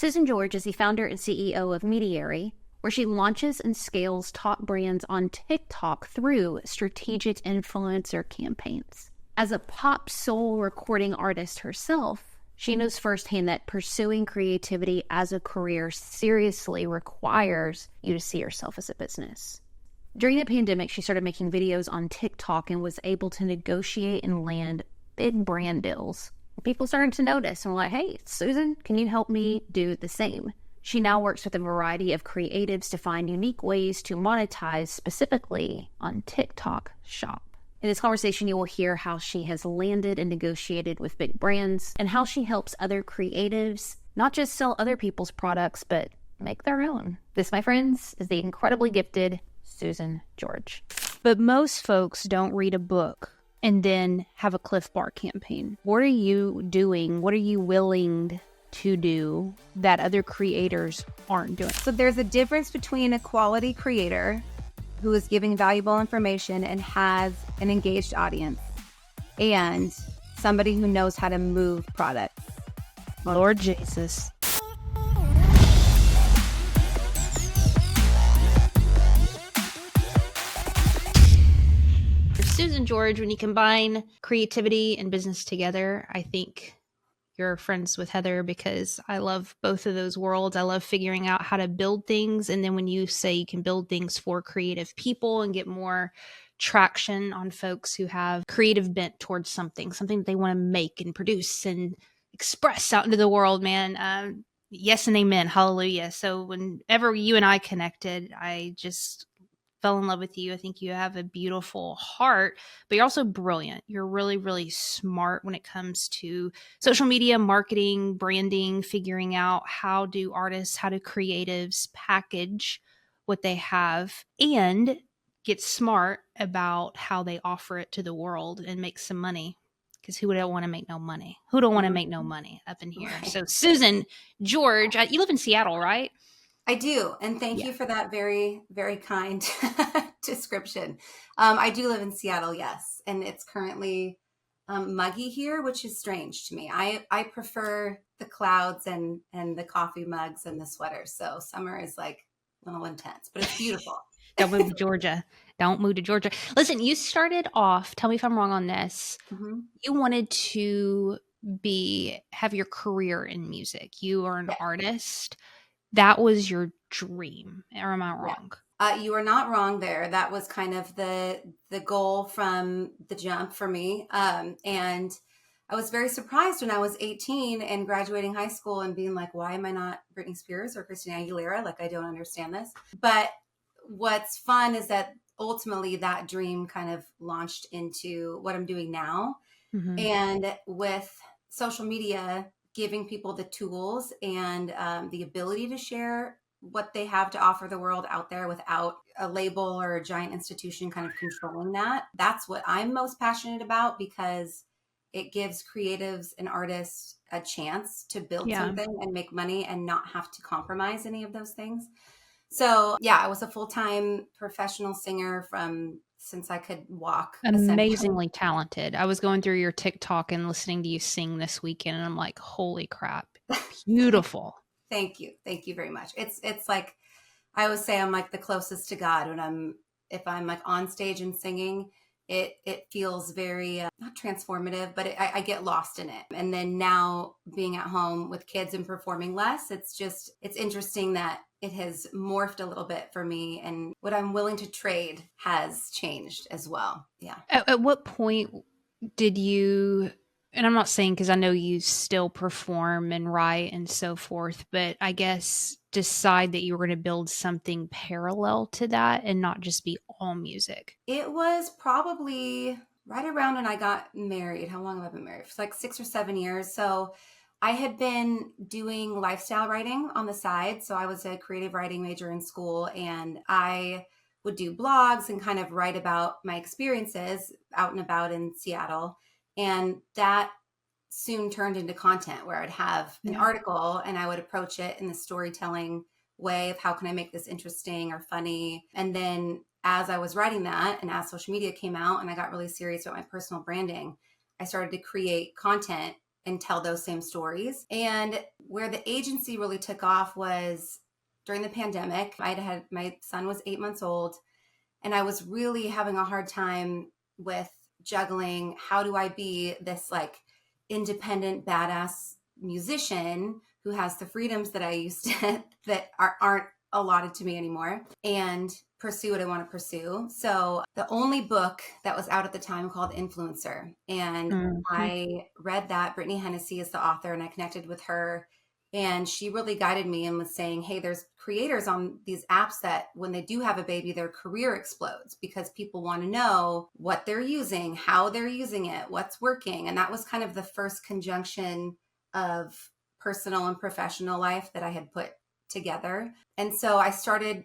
Susan George is the founder and CEO of Mediary, where she launches and scales top brands on TikTok through strategic influencer campaigns. As a pop soul recording artist herself, she knows firsthand that pursuing creativity as a career seriously requires you to see yourself as a business. During the pandemic, she started making videos on TikTok and was able to negotiate and land big brand deals. People started to notice and were like, hey, Susan, can you help me do the same? She now works with a variety of creatives to find unique ways to monetize, specifically on TikTok Shop. In this conversation, you will hear how she has landed and negotiated with big brands and how she helps other creatives not just sell other people's products, but make their own. This, my friends, is the incredibly gifted Susan George. But most folks don't read a book and then have a Cliff Bar campaign. What are you doing? What are you willing to do that other creators aren't doing? So there's a difference between a quality creator who is giving valuable information and has an engaged audience and somebody who knows how to move products. Lord Jesus. Susan George, when you combine creativity and business together, I think you're friends with Heather because I love both of those worlds. I love figuring out how to build things. And then when you say you can build things for creative people and get more traction on folks who have creative bent towards something that they want to make and produce and express out into the world, man. Yes and amen. Hallelujah. So whenever you and I connected, I just fell in love with you. I think you have a beautiful heart, but you're also brilliant. You're really, really smart when it comes to social media, marketing, branding, figuring out how do artists, how do creatives package what they have and get smart about how they offer it to the world and make some money. Because who don't want to make no money? Who don't want to make no money up in here? Right. So Susan George, you live in Seattle, right? I do. And thank you for that very, very kind description. I do live in Seattle, yes. And it's currently muggy here, which is strange to me. I prefer the clouds and the coffee mugs and the sweaters. So summer is like a little intense, but it's beautiful. Don't move to Georgia. Don't move to Georgia. Listen, you started off, tell me if I'm wrong on this. Mm-hmm. You wanted to have your career in music. You are an artist. That was your dream, or am I wrong? Yeah. You are not wrong there. That was kind of the goal from the jump for me. And I was very surprised when I was 18 and graduating high school and being like, why am I not Britney Spears or Christina Aguilera? Like, I don't understand this. But what's fun is that ultimately that dream kind of launched into what I'm doing now. Mm-hmm. And with social media, giving people the tools and the ability to share what they have to offer the world out there without a label or a giant institution kind of controlling that. That's what I'm most passionate about because it gives creatives and artists a chance to build something and make money and not have to compromise any of those things. So yeah, I was a full-time professional singer since I could walk. Amazingly talented. I was going through your TikTok and listening to you sing this weekend, and I'm like, holy crap, beautiful. Thank you. Thank you very much. It's like, I always say I'm like the closest to God if I'm like on stage and singing, it feels very, not transformative, but I get lost in it. And then now being at home with kids and performing less, it's interesting that it has morphed a little bit for me, and what I'm willing to trade has changed as well. Yeah. At what point did you, and I'm not saying because I know you still perform and write and so forth, but I guess decide that you were going to build something parallel to that and not just be all music? It was probably right around when I got married. How long have I been married? It's like 6 or 7 years. So I had been doing lifestyle writing on the side. So I was a creative writing major in school, and I would do blogs and kind of write about my experiences out and about in Seattle. And that soon turned into content where I'd have an article and I would approach it in the storytelling way of how can I make this interesting or funny. And then as I was writing that, and as social media came out and I got really serious about my personal branding, I started to create content and tell those same stories. And where the agency really took off was during the pandemic. My son was 8 months old, and I was really having a hard time with juggling, how do I be this like independent badass musician who has the freedoms that I used to that aren't allotted to me anymore, and pursue what I want to pursue. So the only book that was out at the time called Influencer, and I read that. Brittany Hennessy is the author, and I connected with her, and she really guided me and was saying, hey, there's creators on these apps that when they do have a baby, their career explodes because people want to know what they're using, how they're using it, what's working. And that was kind of the first conjunction of personal and professional life that I had put together. And so I started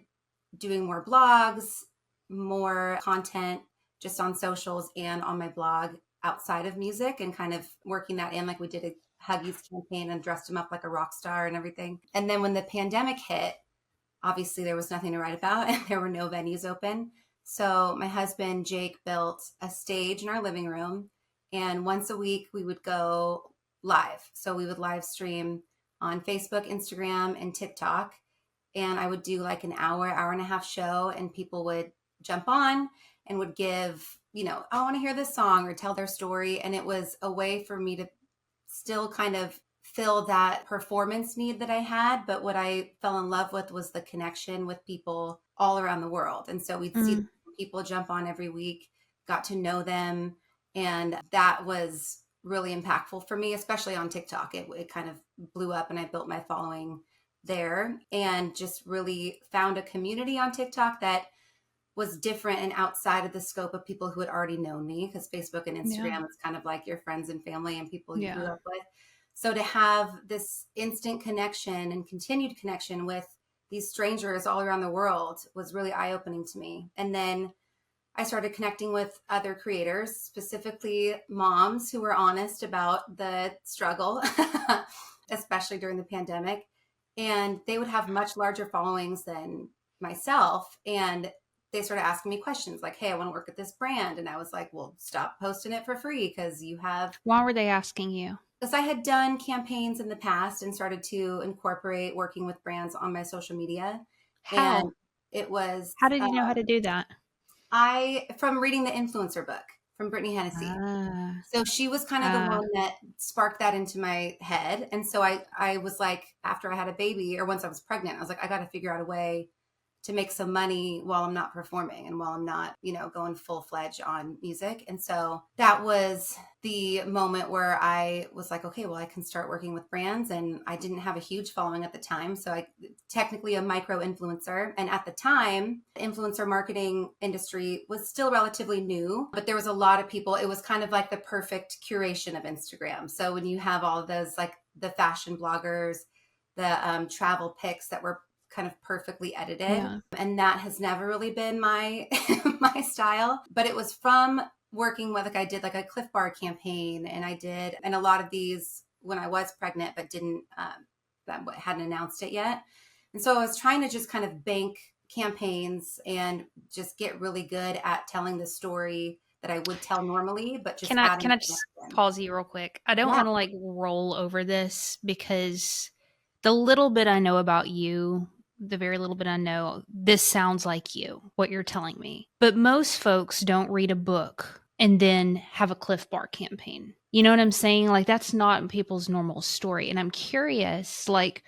doing more blogs, more content just on socials and on my blog outside of music, and kind of working that in. Like we did a Huggies campaign and dressed him up like a rock star and everything. And then when the pandemic hit, obviously there was nothing to write about and there were no venues open. So my husband, Jake, built a stage in our living room, and once a week we would go live. So we would live stream on Facebook, Instagram, and TikTok. And I would do like an hour and a half show, and people would jump on and would give, I want to hear this song, or tell their story. And it was a way for me to still kind of fill that performance need that I had. But what I fell in love with was the connection with people all around the world. And so we'd see people jump on every week, got to know them. And that was really impactful for me, especially on TikTok. It kind of blew up, and I built my following there, and just really found a community on TikTok that was different and outside of the scope of people who had already known me, because Facebook and Instagram is kind of like your friends and family and people you grew up with. So to have this instant connection and continued connection with these strangers all around the world was really eye-opening to me. And then I started connecting with other creators, specifically moms who were honest about the struggle, especially during the pandemic. And they would have much larger followings than myself. And they started asking me questions like, hey, I want to work with this brand. And I was like, well, stop posting it for free, because you have... Why were they asking you? Because I had done campaigns in the past and started to incorporate working with brands on my social media. How? And it was... How did you know how to do that? From reading the Influencer book from Brittany Hennessy. So she was kind of the one that sparked that into my head. And so I was like, after I had a baby, or once I was pregnant, I was like, I got to figure out a way to make some money while I'm not performing and while I'm not, going full fledged on music. And so that was the moment where I was like, okay, well, I can start working with brands. And I didn't have a huge following at the time. So I technically a micro influencer. And at the time, the influencer marketing industry was still relatively new, but there was a lot of people. It was kind of like the perfect curation of Instagram. So when you have all of those, like the fashion bloggers, the travel pics that were kind of perfectly edited. And that has never really been my my style. But it was from working with, like I did like a Cliff Bar campaign, and a lot of these when I was pregnant, but hadn't announced it yet. And so I was trying to just kind of bank campaigns and just get really good at telling the story that I would tell normally, but just... Can I just pause you real quick? I don't want to like roll over this, because the little bit I know about you, the very little bit I know, this sounds like you, what you're telling me. But most folks don't read a book and then have a Cliff Bar campaign. You know what I'm saying? Like, that's not people's normal story. And I'm curious, like,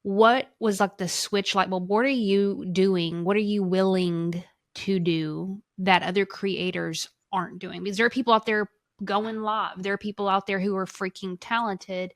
what was like the switch? Like, well, what are you doing? What are you willing to do that other creators aren't doing? Because there are people out there going live. There are people out there who are freaking talented,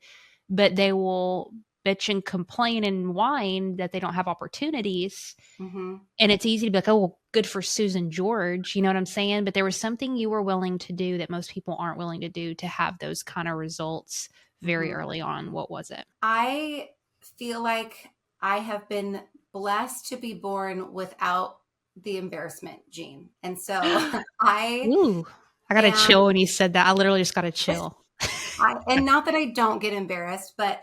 but they will bitch and complain and whine that they don't have opportunities. And it's easy to be like, oh, well, good for Susan George. You know what I'm saying? But there was something you were willing to do that most people aren't willing to do to have those kind of results very early on. What was it? I feel like I have been blessed to be born without the embarrassment gene. And so I got a chill when you said that. I literally just got a chill. And not that I don't get embarrassed, but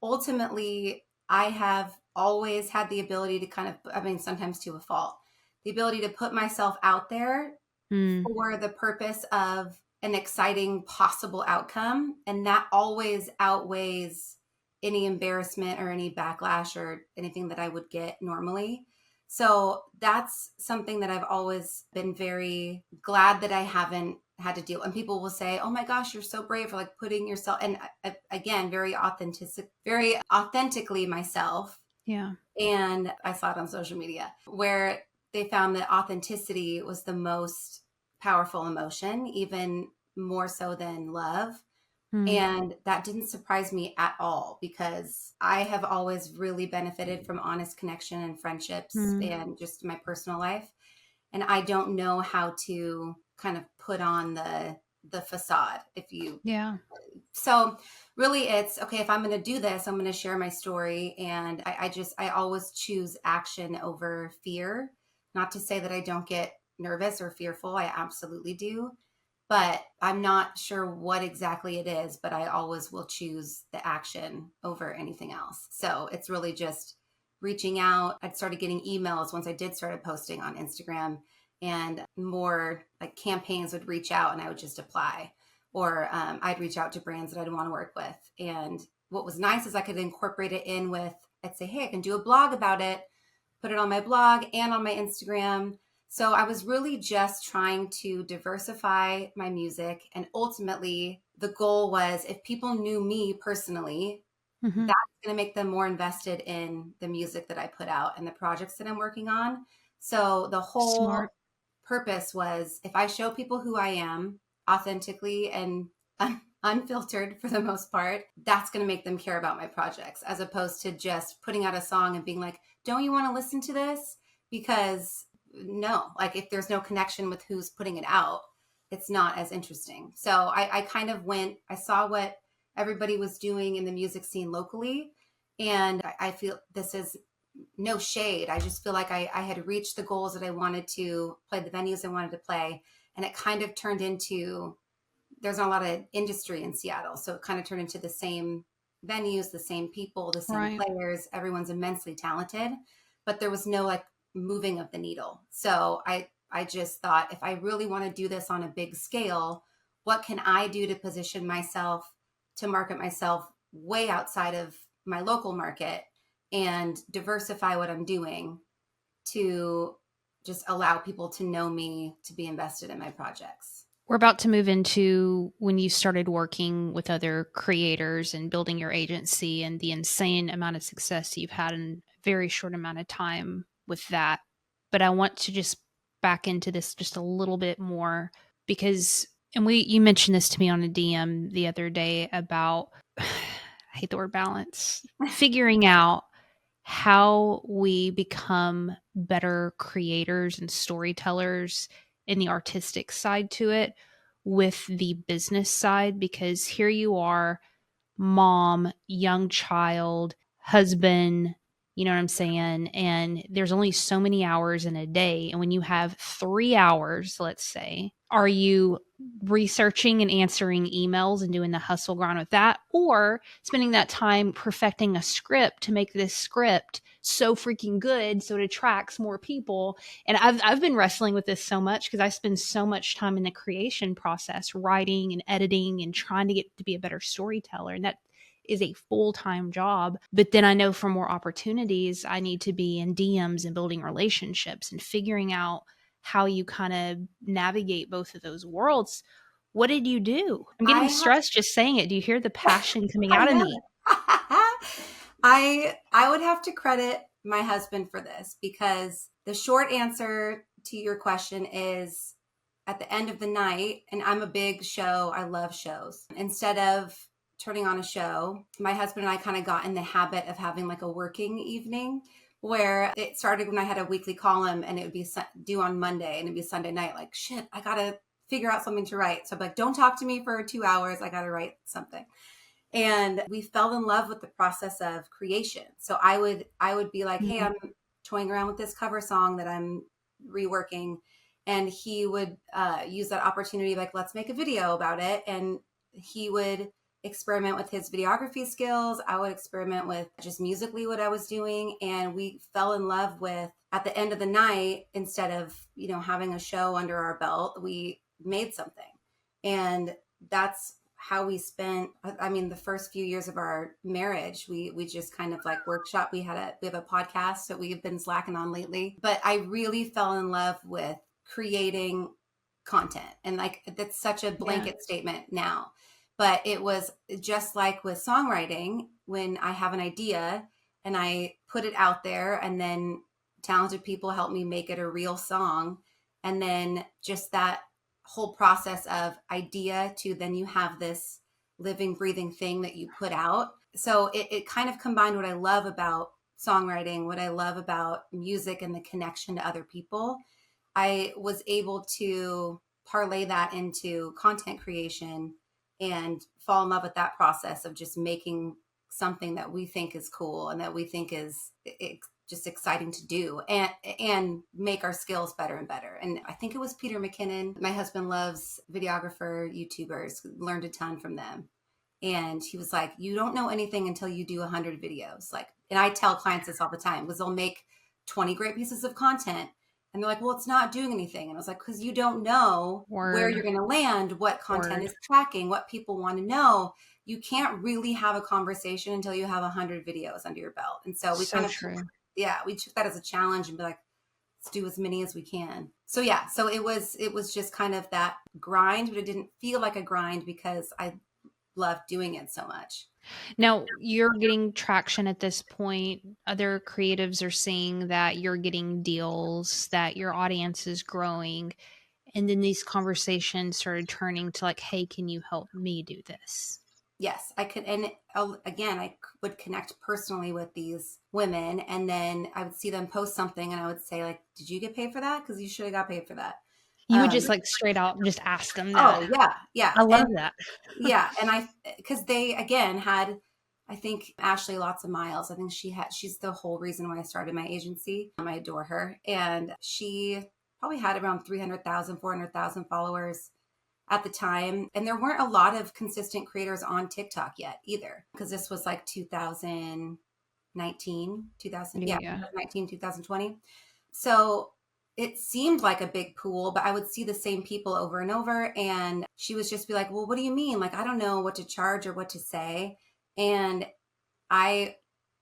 ultimately I have always had the ability to sometimes to a fault, the ability to put myself out there for the purpose of an exciting possible outcome. And that always outweighs any embarrassment or any backlash or anything that I would get normally. So that's something that I've always been very glad that I haven't had to deal. And people will say, "Oh my gosh, you're so brave for like putting yourself," and again, very authentically myself. Yeah. And I saw it on social media where they found that authenticity was the most powerful emotion, even more so than love. And that didn't surprise me at all because I have always really benefited from honest connection and friendships and just my personal life. And I don't know how to kind of put on the facade if you Yeah. so really it's okay, if I'm going to do this, I'm going to share my story. And I always choose action over fear. Not to say that I don't get nervous or fearful. I absolutely do. But I'm not sure what exactly it is, but I always will choose the action over anything else. So it's really just reaching out. I started getting emails once I did started posting on Instagram, and more like campaigns would reach out and I would just apply. Or I'd reach out to brands that I'd want to work with. And what was nice is I could incorporate it in with, I'd say, hey, I can do a blog about it, put it on my blog and on my Instagram. So I was really just trying to diversify my music. And ultimately, the goal was if people knew me personally, that's going to make them more invested in the music that I put out and the projects that I'm working on. So the whole Smart. purpose was if I show people who I am authentically and unfiltered for the most part, that's going to make them care about my projects as opposed to just putting out a song and being like, don't you want to listen to this? Because no, like if there's no connection with who's putting it out, it's not as interesting. So I kind of I saw what everybody was doing in the music scene locally. And I feel this is no shade. I just feel like I had reached the goals that I wanted to play, the venues I wanted to play. And it kind of turned into, there's not a lot of industry in Seattle. So it kind of turned into the same venues, the same people, the same players. Everyone's immensely talented, but there was no like moving of the needle. So I just thought, if I really want to do this on a big scale, what can I do to position myself, to market myself way outside of my local market and diversify what I'm doing to just allow people to know me, to be invested in my projects. We're about to move into when you started working with other creators and building your agency and the insane amount of success you've had in a very short amount of time with that. But I want to just back into this just a little bit more because, and you mentioned this to me on a DM the other day about, I hate the word balance, figuring out how we become better creators and storytellers in the artistic side to it with the business side, because here you are, mom, young child, husband, you know what I'm saying? And there's only so many hours in a day. And when you have 3 hours, let's say, are you researching and answering emails and doing the hustle grind with that, or spending that time perfecting a script to make this script so freaking good so it attracts more people? And I've been wrestling with this so much because I spend so much time in the creation process, writing and editing and trying to get to be a better storyteller. And that is a full-time job. But then I know for more opportunities, I need to be in DMs and building relationships and figuring out how you kind of navigate both of those worlds. What did you do? I'm getting stressed just saying it. Do you hear the passion coming out of me? I would have to credit my husband for this, because the short answer to your question is, at the end of the night, and I'm a big show, I love shows. Instead of turning on a show, my husband and I kind of got in the habit of having like a working evening, where it started when I had a weekly column and it would be due on Monday and it'd be Sunday night. Like, shit, I got to figure out something to write. So I'm like, don't talk to me for 2 hours. I got to write something. And we fell in love with the process of creation. So I would be like, hey, I'm toying around with this cover song that I'm reworking. And he would use that opportunity, like, let's make a video about it. And he would experiment with his videography skills. I would experiment with just musically what I was doing. And we fell in love with, at the end of the night, instead of, having a show under our belt, we made something. And that's how we spent, I mean, the first few years of our marriage. We just kind of like workshop. We have a podcast that we've been slacking on lately, but I really fell in love with creating content. And like, that's such a blanket statement now, but it was just like with songwriting, when I have an idea and I put it out there, and then talented people help me make it a real song. And then just that whole process of idea to then you have this living, breathing thing that you put out. So it kind of combined what I love about songwriting, what I love about music, and the connection to other people. I was able to parlay that into content creation and fall in love with that process of just making something that we think is cool and that we think is just exciting to do, and make our skills better and better. And I think it was Peter McKinnon. My husband loves videographer YouTubers, learned a ton from them. And he was like, you don't know anything until you do 100 videos. Like, and I tell clients this all the time, because they'll make 20 great pieces of content and they're like, well, it's not doing anything. And I was like, because you don't know where you're going to land, what content is tracking, what people want to know. You can't really have a conversation until you have 100 videos under your belt. And so we we took that as a challenge and be like, let's do as many as we can. So yeah, so it was just kind of that grind, but it didn't feel like a grind because I loved doing it so much. Now you're getting traction at this point. Other creatives are seeing that you're getting deals, that your audience is growing. And then these conversations started turning to like, hey, can you help me do this? Yes, I could. And again, I would connect personally with these women, and then I would see them post something and I would say like, did you get paid for that? Because you should have got paid for that. You would just like straight out just ask them that. Oh yeah. Yeah. I love that. Yeah. And because they, again, had, I think Ashley Lots of Miles, I think she's the whole reason why I started my agency. I adore her. And she probably had around 300,000, 400,000 followers at the time. And there weren't a lot of consistent creators on TikTok yet either, because this was like 2019, 2020. So it seemed like a big pool, but I would see the same people over and over. And she would just be like, well, what do you mean? Like, I don't know what to charge or what to say. And I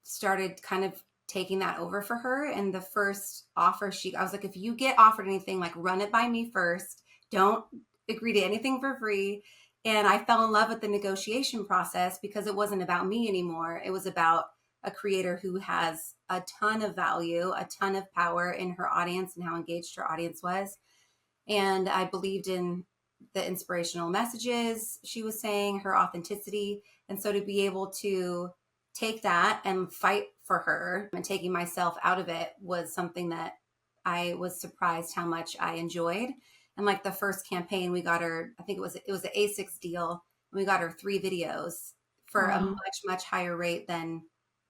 started kind of taking that over for her. And the first offer I was like, if you get offered anything, like run it by me first. Don't agree to anything for free. And I fell in love with the negotiation process because it wasn't about me anymore. It was about a creator who has a ton of value, a ton of power in her audience and how engaged her audience was. And I believed in the inspirational messages she was saying, her authenticity. And so to be able to take that and fight for her and taking myself out of it was something that I was surprised how much I enjoyed. And like the first campaign, we got her, I think it was an A6 deal. And we got her 3 videos for a much, much higher rate than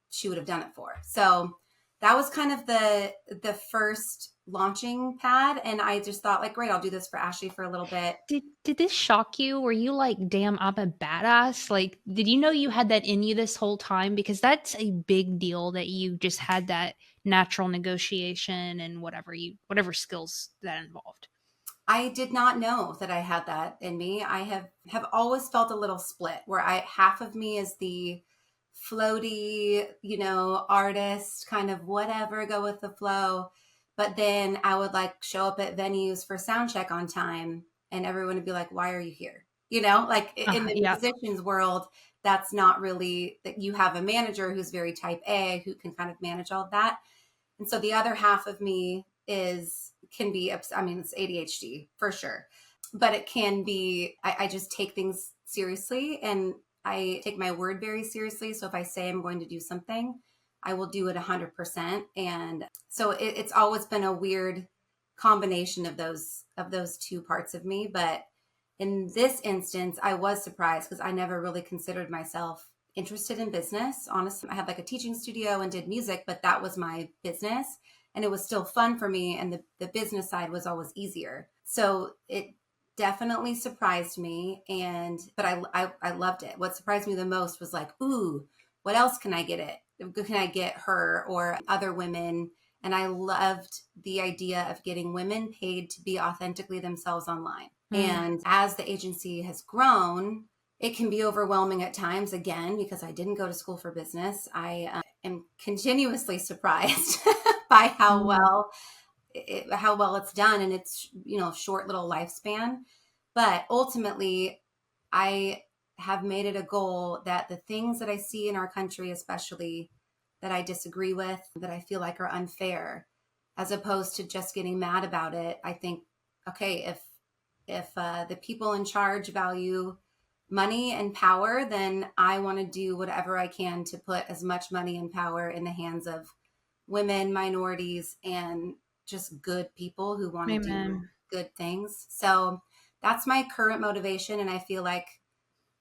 she would have done it for. So that was kind of the first launching pad. And I just thought like, great, I'll do this for Ashley for a little bit. Did this shock you? Were you like, damn, I'm a badass? Like, did you know you had that in you this whole time? Because that's a big deal that you just had that natural negotiation and whatever skills that involved. I did not know that I had that in me. I have always felt a little split where half of me is the floaty, artist, kind of whatever, go with the flow. But then I would like show up at venues for sound check on time and everyone would be like, why are you here? Like in the musicians world, that's not really that you have a manager who's very type A who can kind of manage all of that. And so the other half of me can be, I mean, it's ADHD for sure, but it can be, I just take things seriously and I take my word very seriously. So if I say I'm going to do something, I will do it 100%. And so it's always been a weird combination of those 2 parts of me. But in this instance, I was surprised because I never really considered myself interested in business. Honestly, I had like a teaching studio and did music, but that was my business. And it was still fun for me. And the business side was always easier. So it definitely surprised me. But I loved it. What surprised me the most was like, ooh, what else can I get Can I get her or other women? And I loved the idea of getting women paid to be authentically themselves online. And as the agency has grown, it can be overwhelming at times, again, because I didn't go to school for business. I am continuously surprised by how well it's done in its, short little lifespan. But ultimately, I have made it a goal that the things that I see in our country, especially that I disagree with, that I feel like are unfair, as opposed to just getting mad about it, I think, okay, if the people in charge value money and power, then I want to do whatever I can to put as much money and power in the hands of women, minorities, and just good people who want to do good things. So that's my current motivation. And I feel like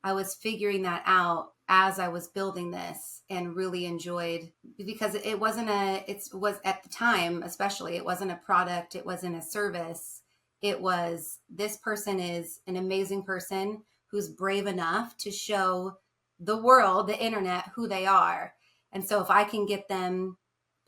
I was figuring that out as I was building this, and really enjoyed, because it was at the time, especially, it wasn't a product. It wasn't a service. It was, this person is an amazing person who's brave enough to show the world, the internet, who they are. And so if I can get them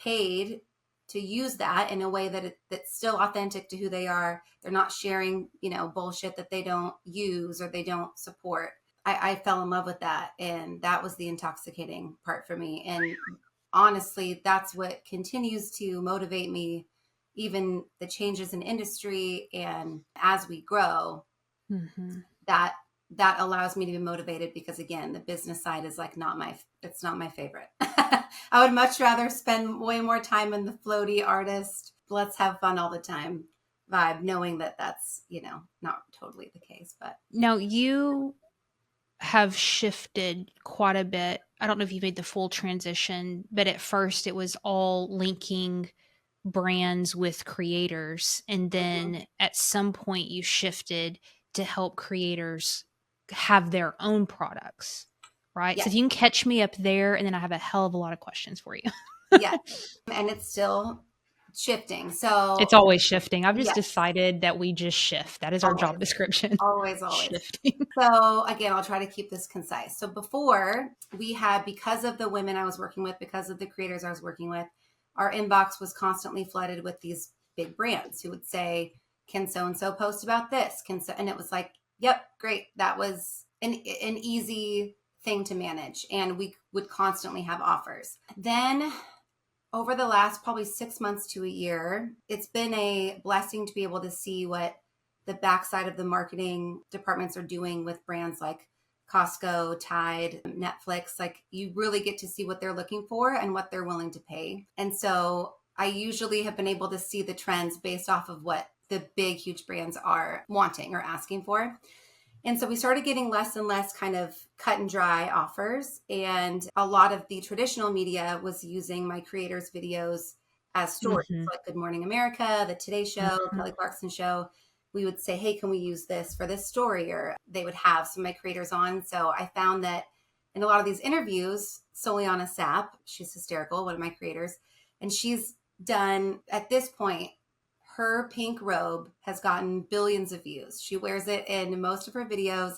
paid to use that in a way that's still authentic to who they are, they're not sharing, bullshit that they don't use or they don't support. I fell in love with that. And that was the intoxicating part for me. And honestly, that's what continues to motivate me, even the changes in industry. And as we grow, that allows me to be motivated, because again, the business side is like it's not my favorite. I would much rather spend way more time in the floaty artist, let's have fun all the time vibe, knowing that that's, not totally the case. But now you have shifted quite a bit. I don't know if you made the full transition, but at first it was all linking brands with creators. And then at some point you shifted to help creators have their own products, right? Yes. So if you can catch me up there, and then I have a hell of a lot of questions for you. Yeah. And it's still shifting. So it's always shifting. I've just yes. decided that we just shift. That is our job description. Always. Shifting. So again, I'll try to keep this concise. So before, we had, because of the women I was working with, because of the creators I was working with, our inbox was constantly flooded with these big brands who would say, can so-and-so post about this? And it was like, yep, great. That was an easy thing to manage. And we would constantly have offers. Then over the last probably 6 months to a year, it's been a blessing to be able to see what the backside of the marketing departments are doing with brands like Costco, Tide, Netflix. Like, you really get to see what they're looking for and what they're willing to pay. And so I usually have been able to see the trends based off of what the big, huge brands are wanting or asking for. And so we started getting less and less kind of cut and dry offers. And a lot of the traditional media was using my creators' videos as stories, like Good Morning America, the Today Show, Kelly Clarkson Show. We would say, hey, can we use this for this story? Or they would have some of my creators on. So I found that in a lot of these interviews, Soliana Sapp, she's hysterical, one of my creators, and she's done, at this point, her Pink Robe has gotten billions of views. She wears it in most of her videos,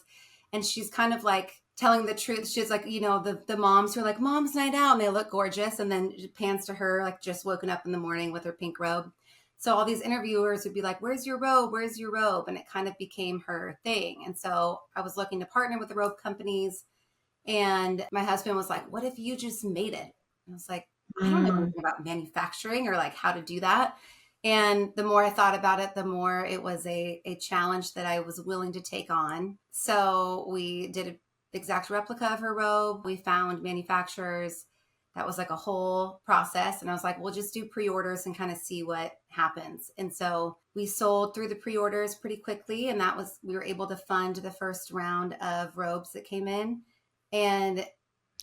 and she's kind of like telling the truth. She's like, the moms who are like, Mom's Night Out, and they look gorgeous. And then it pans to her, like, just woken up in the morning with her pink robe. So all these interviewers would be like, where's your robe? Where's your robe? And it kind of became her thing. And so I was looking to partner with the robe companies. And my husband was like, what if you just made it? I was like, I don't know anything about manufacturing or like how to do that. And the more I thought about it, the more it was a challenge that I was willing to take on. So we did an exact replica of her robe. We found manufacturers. That was like a whole process. And I was like, we'll just do pre-orders and kind of see what happens. And so we sold through the pre-orders pretty quickly. And we were able to fund the first round of robes that came in. And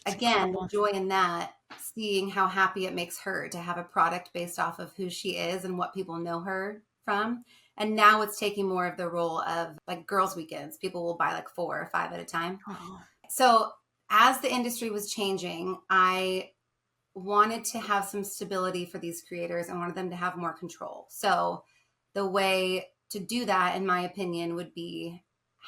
again, the joy in that, seeing how happy it makes her to have a product based off of who she is and what people know her from. And now it's taking more of the role of like girls' weekends. People will buy like 4 or 5 at a time. Oh. So as the industry was changing, I wanted to have some stability for these creators. I wanted them to have more control. So the way to do that, in my opinion, would be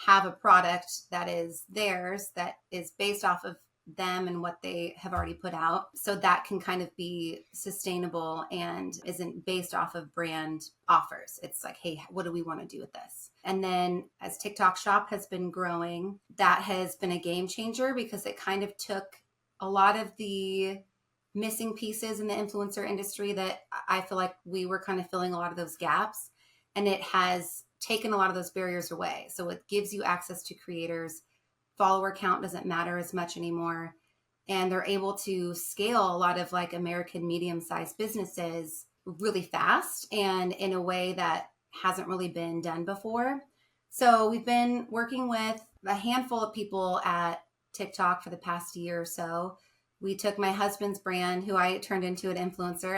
have a product that is theirs, that is based off of them and what they have already put out. So that can kind of be sustainable and isn't based off of brand offers. It's like, hey, what do we want to do with this? And then as TikTok Shop has been growing, that has been a game changer because it kind of took a lot of the missing pieces in the influencer industry that I feel like we were kind of filling a lot of those gaps. And it has taken a lot of those barriers away. So it gives you access to creators. Follower count doesn't matter as much anymore. And they're able to scale a lot of like American medium-sized businesses really fast and in a way that hasn't really been done before. So we've been working with a handful of people at TikTok for the past year or so. We took my husband's brand, who I turned into an influencer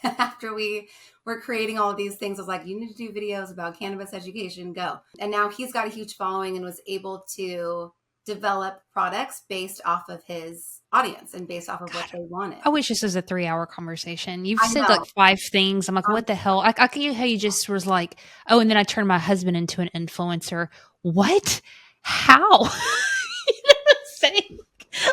after we were creating all of these things. I was like, you need to do videos about cannabis education, go. And now he's got a huge following and was able to develop products based off of his audience and based off of what they wanted. I wish this was a 3-hour conversation. You've I said know. like 5 things. I'm like, what the hell? I can hear how you just was like, oh, and then I turned my husband into an influencer. What? How? You know what I'm saying?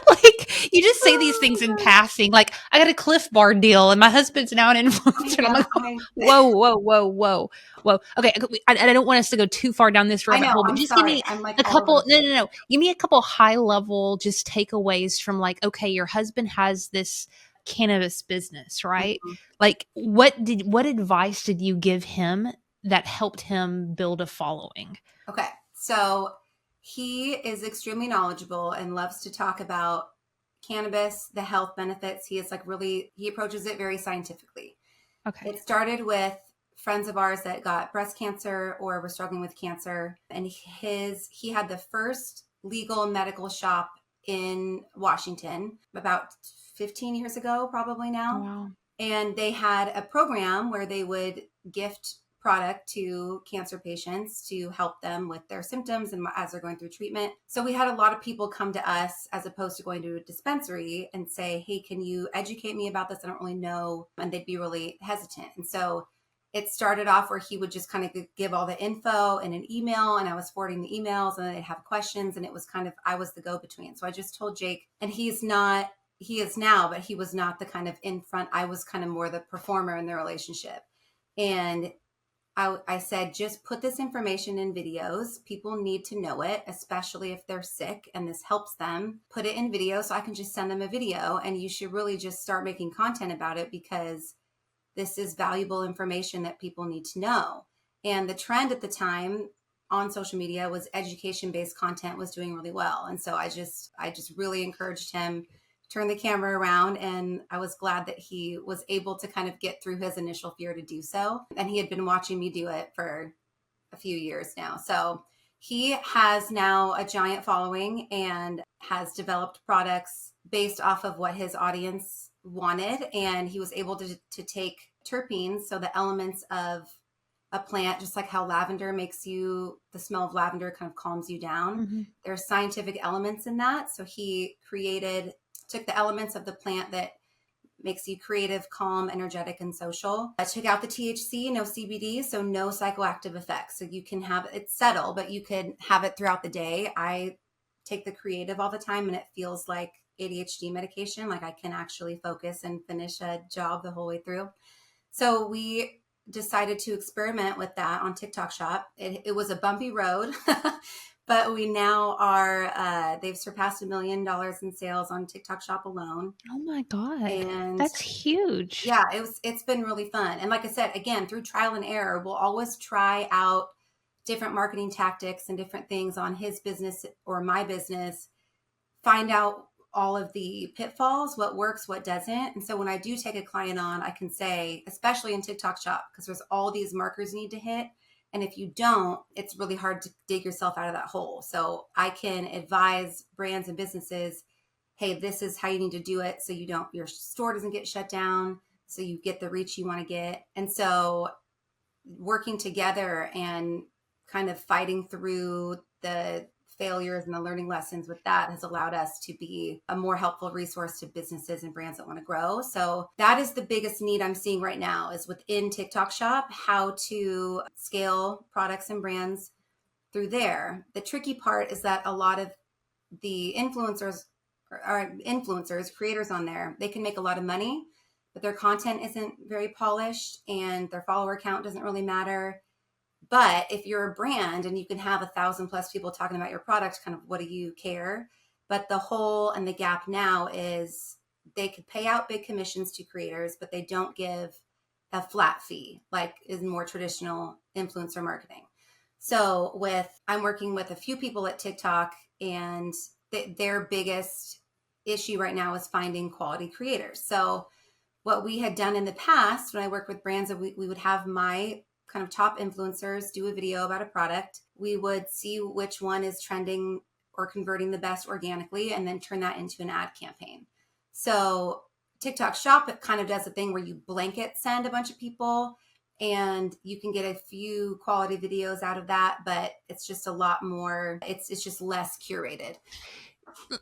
Like, you just say these things in passing. Like, I got a Cliff Bar deal and my husband's now an influencer. And I'm like, whoa. Okay, I don't want us to go too far down this rabbit hole, but just give me a couple. No. Give me a couple high level just takeaways from like, okay, your husband has this cannabis business, right? Mm-hmm. Like, what advice did you give him that helped him build a following? Okay, so he is extremely knowledgeable and loves to talk about cannabis, the health benefits. He approaches it very scientifically. Okay. It started with friends of ours that got breast cancer or were struggling with cancer. And he had the first legal medical shop in Washington about 15 years ago, probably now. Wow. And they had a program where they would gift product to cancer patients to help them with their symptoms and as they're going through treatment. So we had a lot of people come to us as opposed to going to a dispensary and say, hey, can you educate me about this? I don't really know. And they'd be really hesitant. And so it started off where he would just kind of give all the info in an email and I was forwarding the emails and they'd have questions. And it was kind of, I was the go-between. So I just told Jake, and he is now, but he was not the kind of in front. I was kind of more the performer in the relationship. And I said, just put this information in videos. People need to know it, especially if they're sick and this helps them. Put it in video so I can just send them a video. And you should really just start making content about it because this is valuable information that people need to know. And the trend at the time on social media was education-based content was doing really well. And so I just really encouraged him, turn the camera around, and I was glad that he was able to kind of get through his initial fear to do so. And he had been watching me do it for a few years now. So he has now a giant following and has developed products based off of what his audience wanted. And he was able to take terpenes, so the elements of a plant, just like how lavender the smell of lavender kind of calms you down. Mm-hmm. There's scientific elements in that. So he took the elements of the plant that makes you creative, calm, energetic, and social. I took out the THC, no CBD, so no psychoactive effects. So you can have it settle, but you could have it throughout the day. I take the creative all the time and it feels like ADHD medication. Like I can actually focus and finish a job the whole way through. So we decided to experiment with that on TikTok Shop. It was a bumpy road, but we now are, they've surpassed $1 million in sales on TikTok Shop alone. Oh my God. And that's huge. Yeah, it's been really fun. And like I said, again, through trial and error, we'll always try out different marketing tactics and different things on his business or my business, find out all of the pitfalls, what works, what doesn't. And so when I do take a client on, I can say, especially in TikTok Shop, because there's all these markers you need to hit. And if you don't, it's really hard to dig yourself out of that hole. So I can advise brands and businesses, hey, this is how you need to do it so your store doesn't get shut down, so you get the reach you want to get. And so working together and kind of fighting through the failures and the learning lessons with that has allowed us to be a more helpful resource to businesses and brands that want to grow. So that is the biggest need I'm seeing right now is within TikTok Shop, how to scale products and brands through there. The tricky part is that a lot of the influencers or influencers, creators on there. They can make a lot of money, but their content isn't very polished and their follower count doesn't really matter. But if you're a brand and you can have 1,000+ people talking about your product, kind of what do you care? But the hole and the gap now is they could pay out big commissions to creators, but they don't give a flat fee like is more traditional influencer marketing. So I'm working with a few people at TikTok, and their biggest issue right now is finding quality creators. So what we had done in the past when I worked with brands, we would have my kind of top influencers do a video about a product. We would see which one is trending or converting the best organically and then turn that into an ad campaign. So TikTok Shop, it kind of does a thing where you blanket send a bunch of people and you can get a few quality videos out of that, but it's just a lot more, it's just less curated.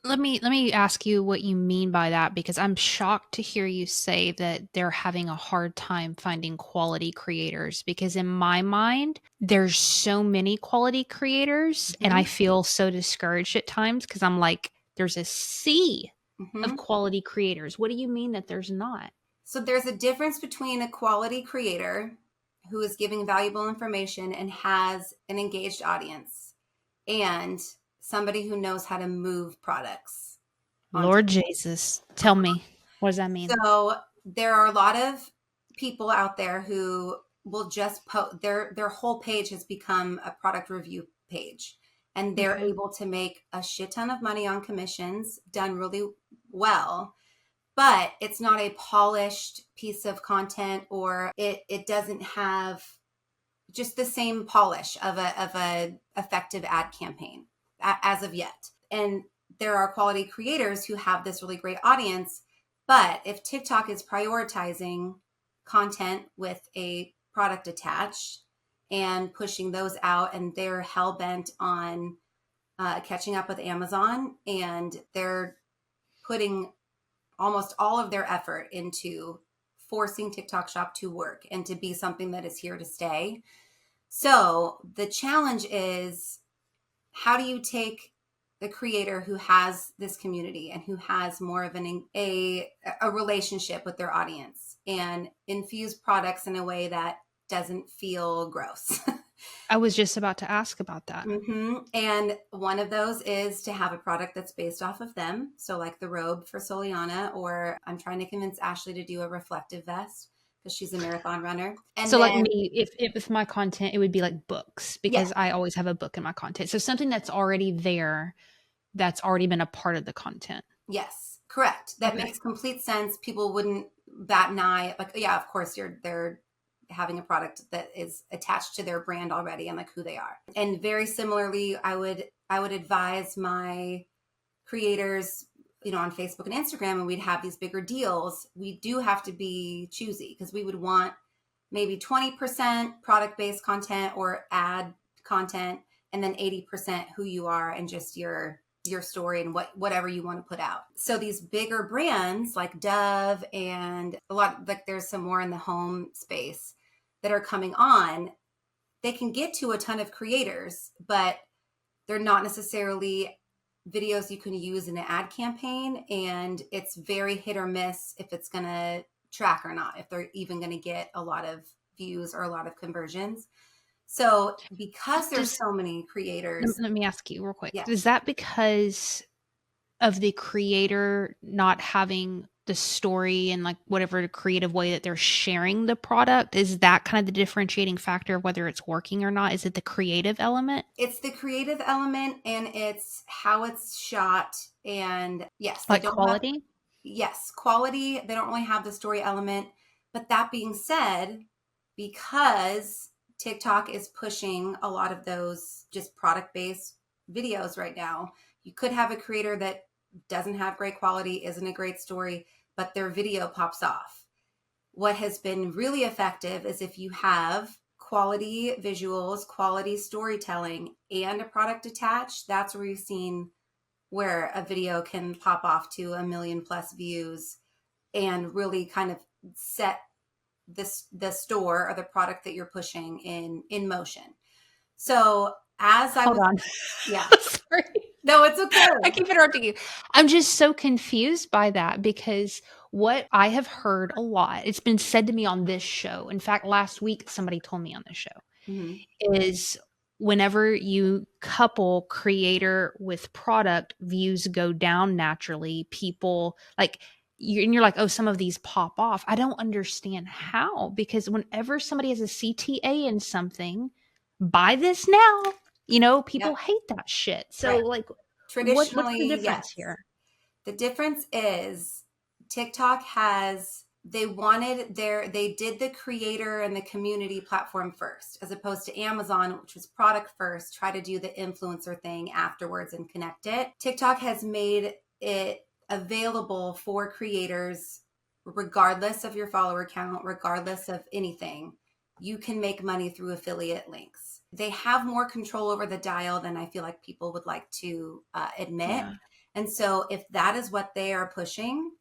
Let me ask you what you mean by that, because I'm shocked to hear you say that they're having a hard time finding quality creators, because in my mind there's so many quality creators and I feel so discouraged at times because I'm like, there's a sea of quality creators. What do you mean that there's not? So there's a difference between a quality creator who is giving valuable information and has an engaged audience and somebody who knows how to move products. Lord Jesus, tell me, what does that mean? So there are a lot of people out there who will just post their whole page has become a product review page, and they're able to make a shit ton of money on commissions, done really well, but it's not a polished piece of content, or it doesn't have just the same polish of a effective ad campaign as of yet. And there are quality creators who have this really great audience, but if TikTok is prioritizing content with a product attached and pushing those out, and they're hell bent on catching up with Amazon, and they're putting almost all of their effort into forcing TikTok Shop to work and to be something that is here to stay. So the challenge is, how do you take the creator who has this community and who has more of a relationship with their audience and infuse products in a way that doesn't feel gross? I was just about to ask about that. And one of those is to have a product that's based off of them. So like the robe for Soliana, or I'm trying to convince Ashley to do a reflective vest because she's a marathon runner. And so then, like me, if my content, it would be like books, because I always have a book in my content. So something that's already there, that's already been a part of the content. Yes, correct. That makes complete sense. People wouldn't bat an eye. Like, yeah, of course they're having a product that is attached to their brand already and like who they are. And very similarly, I would advise my creators, on Facebook and Instagram, and we'd have these bigger deals. We do have to be choosy, because we would want maybe 20% product-based content or ad content, and then 80% who you are and just your story and whatever you want to put out. So these bigger brands like Dove and a lot, like there's some more in the home space that are coming on, they can get to a ton of creators, but they're not necessarily videos you can use in an ad campaign. And it's very hit or miss if it's going to track or not, if they're even going to get a lot of views or a lot of conversions. So because there's so many creators. Let me ask you real quick. Yeah. Is that because of the creator not having the story and like whatever creative way that they're sharing the product? Is that kind of the differentiating factor of whether it's working or not? Is it the creative element? It's the creative element, and it's how it's shot. And yes, like quality. Quality. They don't really have the story element. But that being said, because TikTok is pushing a lot of those just product-based videos right now, you could have a creator that doesn't have great quality, isn't a great story, but their video pops off. What has been really effective is if you have quality visuals, quality storytelling, and a product attached. That's where you've seen where a video can pop off to 1 million+ views and really kind of set the store or the product that you're pushing in motion. So as I Hold on. Yeah. Sorry. No, it's okay. I keep interrupting you. I'm just so confused by that because what I have heard a lot, it's been said to me on this show. In fact, last week, somebody told me on this show, Mhm. is whenever you couple creator with product, views go down naturally. People like, and you're like, oh, some of these pop off. I don't understand how, because whenever somebody has a CTA in something, buy this now. People Yep. hate that shit. So, Right. like, what's the Traditionally, difference yes. here? The difference is TikTok they did the creator and the community platform first, as opposed to Amazon, which was product first, try to do the influencer thing afterwards and connect it. TikTok has made it available for creators, regardless of your follower count, regardless of anything. You can make money through affiliate links. They have more control over the dial than I feel like people would like to admit. Yeah, And so if that is what they are pushing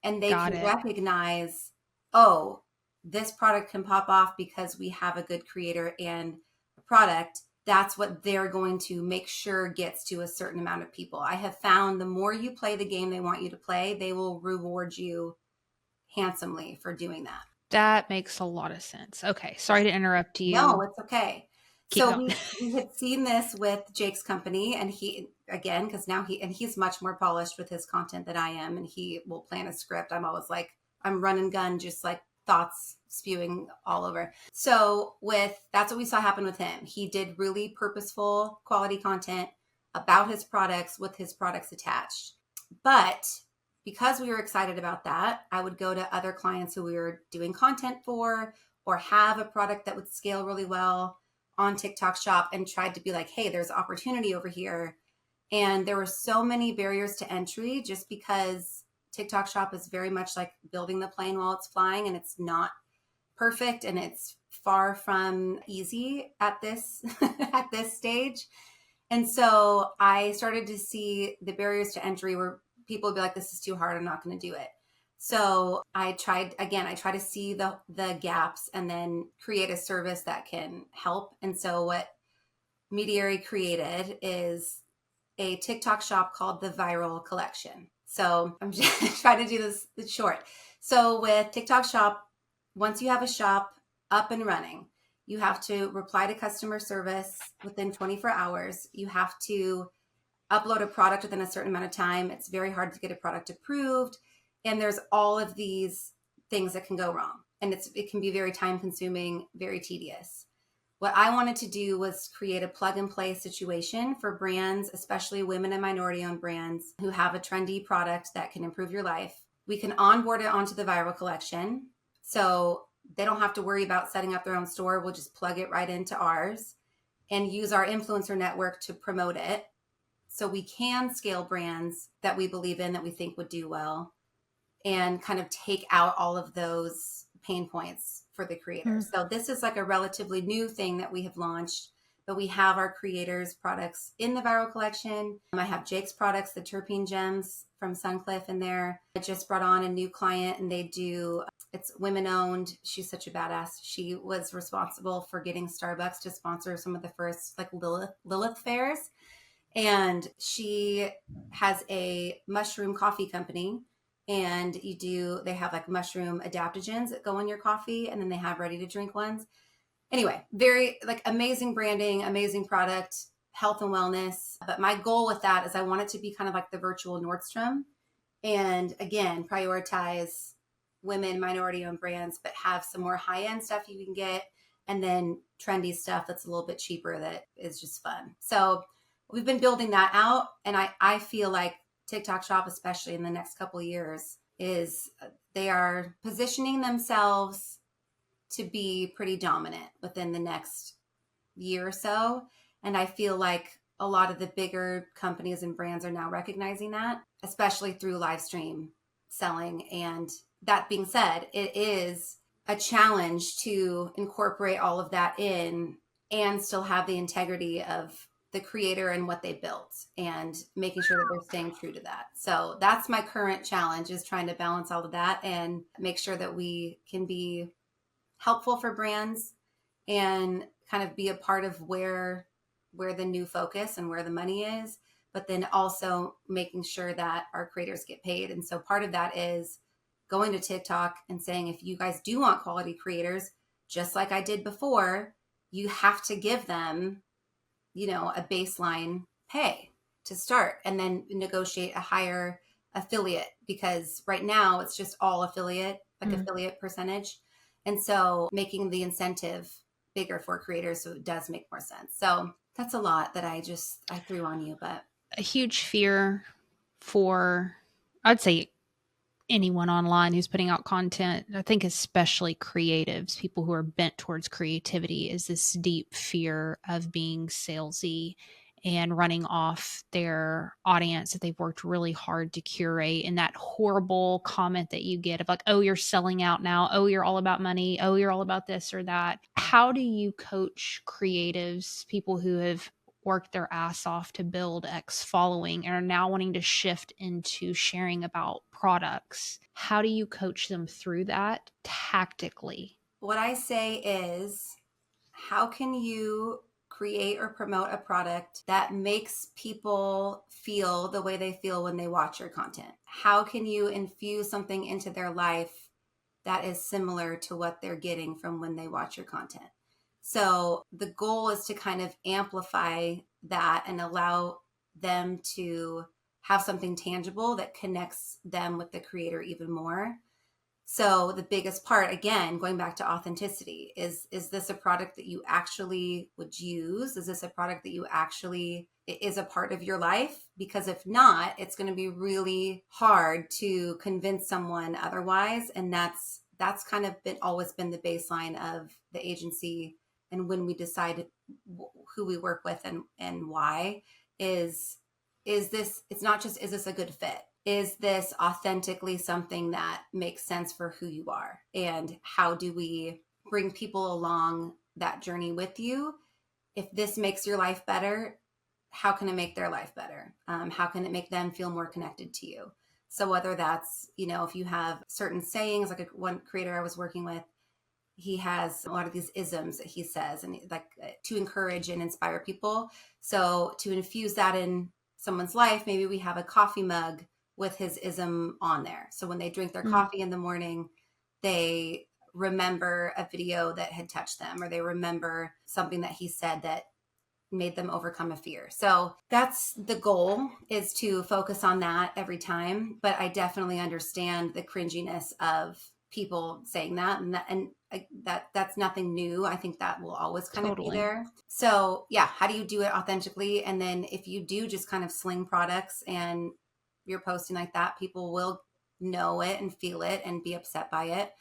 and they got can it. recognize, oh, this product can pop off because we have a good creator and a product, that's what they're going to make sure gets to a certain amount of people. I have found the more you play the game they want you to play, they will reward you handsomely for doing that. That makes a lot of sense. Okay, Yeah. sorry to interrupt No, you. it's okay. Keep So going. we had seen this with Jake's company, and he again, because now he's much more polished with his content than I am, and he will plan a script. I'm always like, I'm run and gun, just like thoughts spewing all over. So that's what we saw happen with him. He did really purposeful quality content about his products with his products attached. But because we were excited about that, I would go to other clients who we were doing content for or have a product that would scale really well on TikTok Shop and tried to be like, hey, there's opportunity over here. And there were so many barriers to entry just because TikTok Shop is very much like building the plane while it's flying, and it's not perfect and it's far from easy at this at this stage. And so I started to see the barriers to entry where people would be like, this is too hard, I'm not going to do it. So I try to see the gaps and then create a service that can help. And so what Mediary created is a TikTok shop called the Viral Collection. So I'm just trying to do this short. So with TikTok Shop, once you have a shop up and running, you have to reply to customer service within 24 hours. You have to upload a product within a certain amount of time. It's very hard to get a product approved. And there's all of these things that can go wrong. And it can be very time consuming, very tedious. What I wanted to do was create a plug and play situation for brands, especially women and minority owned brands who have a trendy product that can improve your life. We can onboard it onto the Viral Collection. So they don't have to worry about setting up their own store. We'll just plug it right into ours and use our influencer network to promote it. So we can scale brands that we believe in, that we think would do well, and kind of take out all of those pain points for the creators. So this is like a relatively new thing that we have launched, but we have our creators products in the Viral Collection. I have Jake's products, the terpene gems from Suncliff in there. I just brought on a new client and it's women owned. She's such a badass. She was responsible for getting Starbucks to sponsor some of the first like Lilith fairs. And she has a mushroom coffee company, and they have like mushroom adaptogens that go in your coffee, and then they have ready to drink ones. Anyway, very like amazing branding, amazing product, health and wellness. But my goal with that is I want it to be kind of like the virtual Nordstrom, and again, prioritize women, minority owned brands, but have some more high end stuff you can get, and then trendy stuff that's a little bit cheaper that is just fun. So we've been building that out, and I feel like TikTok Shop, especially in the next couple of years, they are positioning themselves to be pretty dominant within the next year or so. And I feel like a lot of the bigger companies and brands are now recognizing that, especially through live stream selling. And that being said, it is a challenge to incorporate all of that in and still have the integrity of the creator and what they built, and making sure that they're staying true to that. So that's my current challenge, is trying to balance all of that and make sure that we can be helpful for brands and kind of be a part of where the new focus and where the money is, but then also making sure that our creators get paid. And so part of that is going to TikTok and saying, if you guys do want quality creators, just like I did before, you have to give them, a baseline pay to start, and then negotiate a higher affiliate, because right now it's just all affiliate, affiliate percentage. And so making the incentive bigger for creators, so it does make more sense. So that's a lot that I threw on you, but a huge fear for, I'd say, anyone online who's putting out content, I think especially creatives, people who are bent towards creativity, is this deep fear of being salesy and running off their audience that they've worked really hard to curate. And that horrible comment that you get of like, oh, you're selling out now. Oh, you're all about money. Oh, you're all about this or that. How do you coach creatives, people who have worked their ass off to build X following and are now wanting to shift into sharing about products? How do you coach them through that tactically? what I say is, how can you create or promote a product that makes people feel the way they feel when they watch your content? How can you infuse something into their life that is similar to what they're getting from when they watch your content? So the goal is to kind of amplify that and allow them to have something tangible that connects them with the creator even more. So the biggest part, again, going back to authenticity, is this a product that you actually would use? Is this a product that you actually is a part of your life? Because if not, it's going to be really hard to convince someone otherwise. And that's kind of always been the baseline of the agency. And when we decide who we work with and why, is this, it's not just, is this a good fit? Is this authentically something that makes sense for who you are? And how do we bring people along that journey with you? If this makes your life better, how can it make their life better? How can it make them feel more connected to you? So whether that's, if you have certain sayings, like one creator I was working with, he has a lot of these isms that he says, and like to encourage and inspire people. So to infuse that in someone's life, maybe we have a coffee mug with his ism on there. So when they drink their coffee in the morning, they remember a video that had touched them, or they remember something that he said that made them overcome a fear. So that's the goal, is to focus on that every time. But I definitely understand the cringiness of people saying that, and that's nothing new. I think that will always kind of be there. So yeah, how do you do it authentically? And then if you do just kind of sling products and you're posting like that, people will know it and feel it and be upset by it.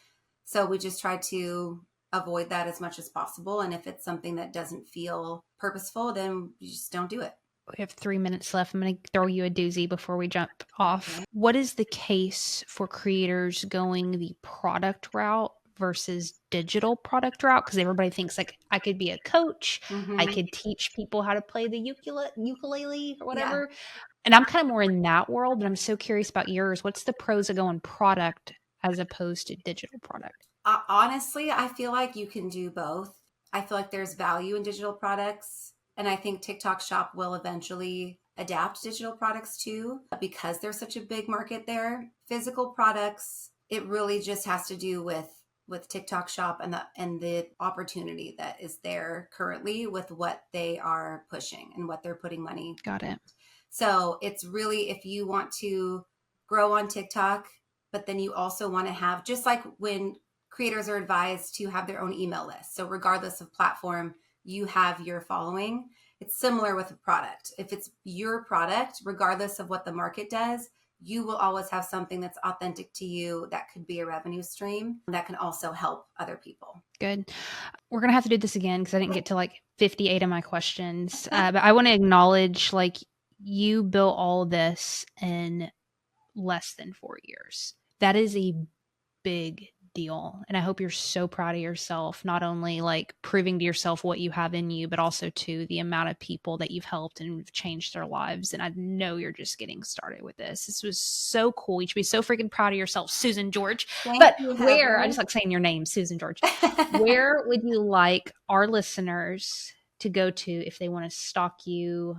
So we just try to avoid that as much as possible. And if it's something that doesn't feel purposeful, then you just don't do it. We have 3 minutes left. I'm going to throw you a doozy before we jump off. Okay. What is the case for creators going the product route versus digital product route? Because everybody thinks like, I could be a coach. I could teach people how to play the ukulele or whatever. Yeah. And I'm kind of more in that world, but I'm so curious about yours. What's the pros of going product as opposed to digital product? Honestly, I feel like you can do both. I feel like there's value in digital products. And I think TikTok Shop will eventually adapt digital products too, because there's such a big market there. Physical products, it really just has to do with TikTok Shop and the opportunity that is there currently with what they are pushing and what they're putting money. Got it. So it's really, if you want to grow on TikTok, but then you also want to have, just like when creators are advised to have their own email list. So regardless of platform, you have your following. It's similar with a product. If it's your product, regardless of what the market does, you will always have something that's authentic to you that could be a revenue stream that can also help other people. Good. We're going to have to do this again because I didn't get to like 58 of my questions. But I want to acknowledge, like, you built all this in less than 4 years. That is a big deal. And I hope you're so proud of yourself, not only like proving to yourself what you have in you, but also to the amount of people that you've helped and changed their lives. And I know you're just getting started with this. This was so cool. You should be so freaking proud of yourself, Susan George. But where, I just like saying your name, Susan George. Where would you like our listeners to go to if they want to stalk you,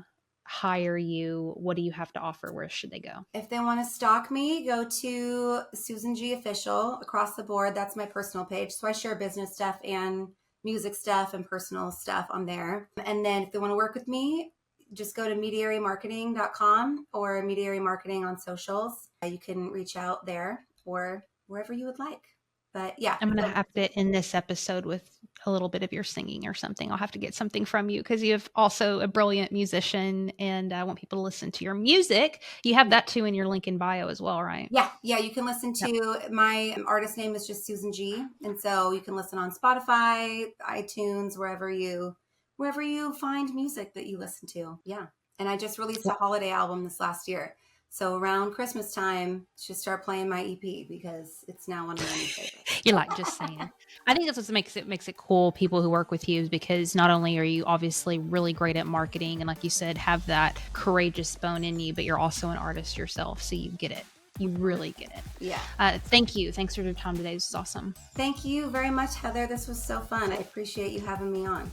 hire you? What do you have to offer? Where should they go? If they want to stalk me, go to Susan G Official across the board. That's my personal page. So I share business stuff and music stuff and personal stuff on there. And then if they want to work with me, just go to mediarymarketing.com or Mediary Marketing on socials. You can reach out there or wherever you would like. But yeah. I'm going to have to end this episode with a little bit of your singing or something. I'll have to get something from you because you're also a brilliant musician and I want people to listen to your music. You have that too in your link in bio as well, right? Yeah. You can listen to my artist name is just Susan G. And so you can listen on Spotify, iTunes, wherever you find music that you listen to. Yeah. And I just released a holiday album this last year. So around Christmas time, just start playing my EP because it's now one of my new favorites. You're like, just saying. I think that's what makes it cool, people who work with you, is because not only are you obviously really great at marketing and like you said, have that courageous bone in you, but you're also an artist yourself. So you get it. You really get it. Yeah. Thank you. Thanks for your time today. This is awesome. Thank you very much, Heather. This was so fun. I appreciate you having me on.